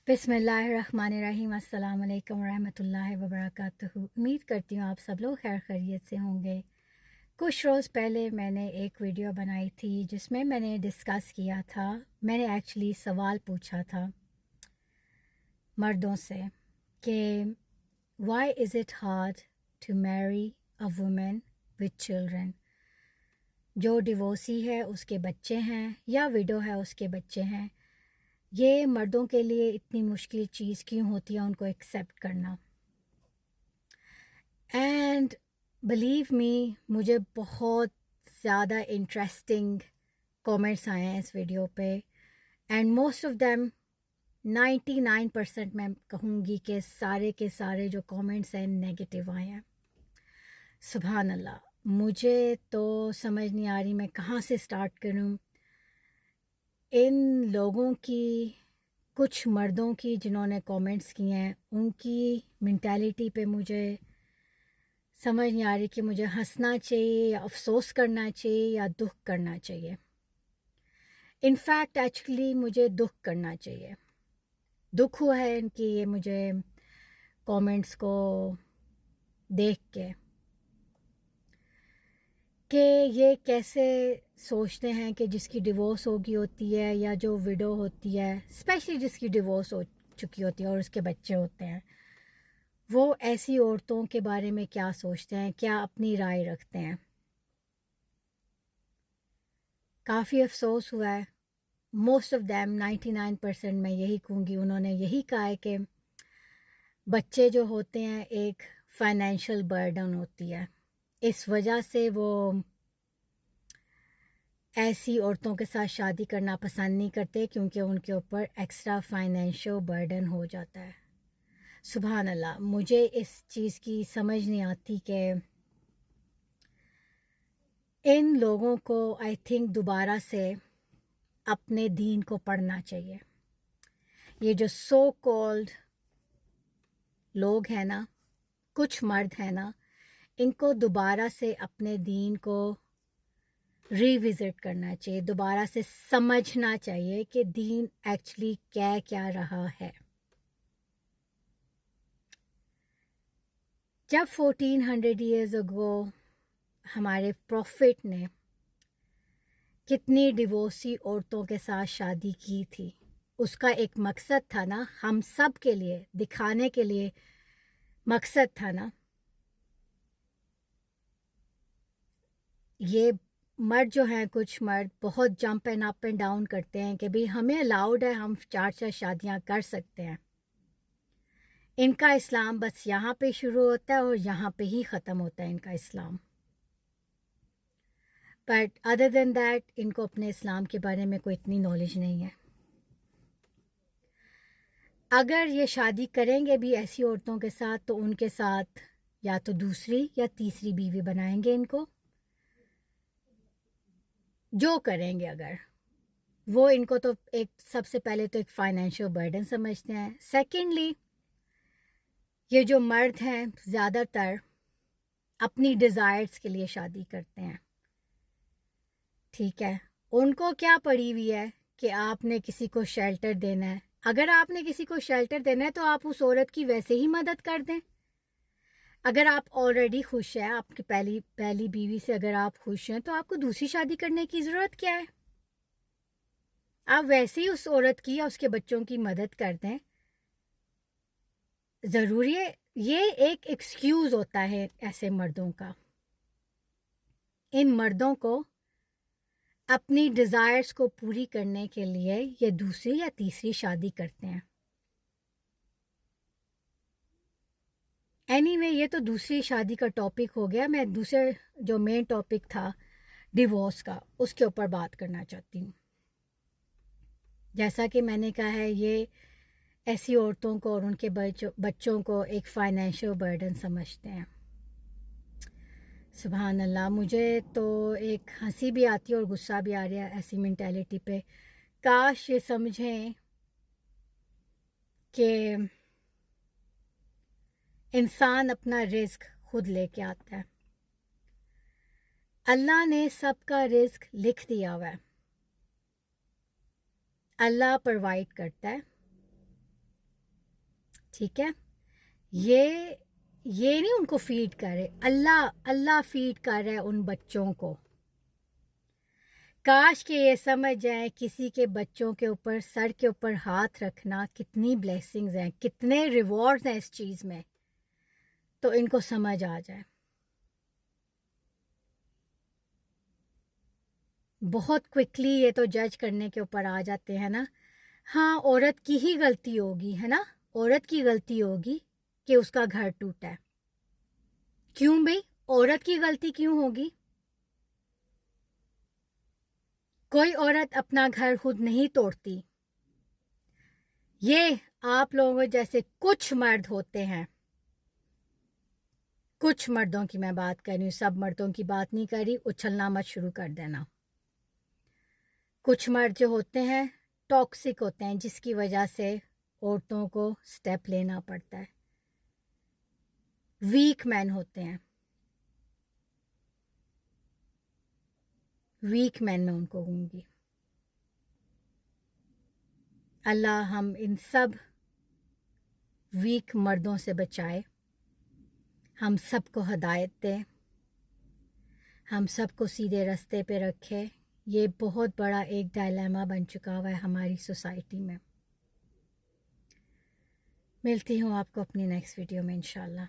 बिस्मिल्लाहिर्रहमानिर्रहीम अस्सलाम वालेकुम रहमतुल्लाहि व बरकातुहू। उम्मीद करती हूँ आप सब लोग खैर खैरियत से होंगे। कुछ रोज़ पहले मैंने एक वीडियो बनाई थी जिसमें मैंने डिस्कस किया था, मैंने एक्चुअली सवाल पूछा था मर्दों से कि why is it hard to marry a woman with children. जो डिवोर्सी है उसके बच्चे हैं या विडो है उसके बच्चे हैं, ये मर्दों के लिए इतनी मुश्किल चीज़ क्यों होती है उनको एक्सेप्ट करना। एंड बिलीव मी, मुझे बहुत ज़्यादा इंटरेस्टिंग कमेंट्स आए हैं इस वीडियो पे एंड मोस्ट ऑफ देम 99% मैं कहूँगी कि सारे के सारे जो कमेंट्स हैं नेगेटिव आए हैं। सुभान अल्लाह, मुझे तो समझ नहीं आ रही मैं कहाँ से स्टार्ट करूँ। इन लोगों की, कुछ मर्दों की जिन्होंने कमेंट्स किए हैं, उनकी मेंटालिटी पे मुझे समझ नहीं आ रही कि मुझे हंसना चाहिए या अफसोस करना चाहिए या दुख करना चाहिए। इनफैक्ट एक्चुअली मुझे दुख करना चाहिए। दुख हुआ है इनकी ये मुझे कमेंट्स को देख के कि ये कैसे सोचते हैं कि जिसकी डिवोर्स होगी होती है या जो विडो होती है, स्पेशली जिसकी डिवोर्स हो चुकी होती है और उसके बच्चे होते हैं, वो ऐसी औरतों के बारे में क्या सोचते हैं, क्या अपनी राय रखते हैं। काफ़ी अफसोस हुआ है। मोस्ट ऑफ दैम 99% मैं यही कहूँगी, उन्होंने यही कहा है कि बच्चे जो होते हैं एक फाइनेंशियल बर्डन होती है, इस वजह से वो ऐसी औरतों के साथ शादी करना पसंद नहीं करते क्योंकि उनके ऊपर एक्स्ट्रा फाइनेंशियल बर्डन हो जाता है। सुभान अल्लाह, मुझे इस चीज़ की समझ नहीं आती कि इन लोगों को आई थिंक दोबारा से अपने दीन को पढ़ना चाहिए। ये जो सो कॉल्ड लोग हैं ना, कुछ मर्द हैं ना, इनको दोबारा से अपने दीन को रिविज़िट करना चाहिए, दोबारा से समझना चाहिए कि दीन एक्चुअली क्या क्या रहा है। जब 1400 ईयर्स अगो हमारे प्रॉफिट ने कितनी डिवोर्सी औरतों के साथ शादी की थी, उसका एक मकसद था ना, हम सब के लिए दिखाने के लिए मकसद था ना। ये मर्द जो हैं, कुछ मर्द बहुत jump and up and down करते हैं कि भाई हमें अलाउड है, हम 4 शादियां कर सकते हैं। इनका इस्लाम बस यहाँ पे शुरू होता है और यहाँ पे ही ख़त्म होता है इनका इस्लाम। बट अदर देन दैट इनको अपने इस्लाम के बारे में कोई इतनी नॉलेज नहीं है। अगर ये शादी करेंगे भी ऐसी औरतों के साथ तो उनके साथ या तो दूसरी या तीसरी बीवी बनाएंगे इनको। जो करेंगे अगर वो, इनको तो एक सबसे पहले तो एक फाइनेंशियल बर्डन समझते हैं। सेकेंडली, ये जो मर्द हैं ज़्यादातर अपनी डिज़ायर्स के लिए शादी करते हैं, ठीक है। उनको क्या पड़ी हुई है कि आपने किसी को शेल्टर देना है। अगर आपने किसी को शेल्टर देना है तो आप उस औरत की वैसे ही मदद कर दें। अगर आप ऑलरेडी खुश हैं, आपकी पहली बीवी से अगर आप खुश हैं, तो आपको दूसरी शादी करने की ज़रूरत क्या है। आप वैसे ही उस औरत की या उसके बच्चों की मदद कर दें। ज़रूरी है, ये एक एक्सक्यूज़ होता है ऐसे मर्दों का। इन मर्दों को अपनी डिज़ायर्स को पूरी करने के लिए ये दूसरी या तीसरी शादी करते हैं। एनीवे, ये तो दूसरी शादी का टॉपिक हो गया। मैं दूसरे जो मेन टॉपिक था डिवोर्स का, उसके ऊपर बात करना चाहती हूँ। जैसा कि मैंने कहा है, ये ऐसी औरतों को और उनके बच्चों को एक फाइनेंशियल बर्डन समझते हैं। सुभान अल्लाह, मुझे तो एक हंसी भी आती है और गुस्सा भी आ रहा है ऐसी मेंटालिटी पे। काश ये समझें कि इंसान अपना रिस्क खुद लेके आता है। अल्लाह ने सबका रिस्क लिख दिया हुआ है। अल्लाह प्रोवाइड करता है, ٹھیک ہے. یہ نہیں ان کو فیڈ کرے, اللہ فیڈ کر رہا ہے ان بچوں کو. کاش کہ یہ سمجھ جائیں کسی کے بچوں کے اوپر, سر کے اوپر ہاتھ رکھنا کتنی بلیسنگز ہیں, کتنے ریوارڈز ہیں اس چیز میں, تو ان کو سمجھ آ جائے. بہت کوئکلی یہ تو جج کرنے کے اوپر آ جاتے ہیں نا. ہاں عورت کی ہی غلطی ہوگی, ہے نا, عورت کی غلطی ہوگی کہ اس کا گھر ٹوٹا ہے. کیوں بھئی, عورت کی غلطی کیوں ہوگی؟ کوئی عورت اپنا گھر خود نہیں توڑتی. یہ آپ لوگوں جیسے کچھ مرد ہوتے ہیں, کچھ مردوں کی میں بات کر رہی ہوں, سب مردوں کی بات نہیں کر رہی, اچھلنا مت شروع کر دینا. کچھ مرد جو ہوتے ہیں ٹاکسک ہوتے ہیں, جس کی وجہ سے عورتوں کو سٹیپ لینا پڑتا ہے. ویک مین ہوتے ہیں, ویک مین میں ان کو ہوں گی. اللہ ہم ان سب ویک مردوں سے بچائے, ہم سب کو ہدایت دے, ہم سب کو سیدھے راستے پہ رکھے. یہ بہت بڑا ایک ڈائلیما بن چکا ہوا ہے ہماری سوسائٹی میں. ملتی ہوں آپ کو اپنی نیکسٹ ویڈیو میں انشاءاللہ.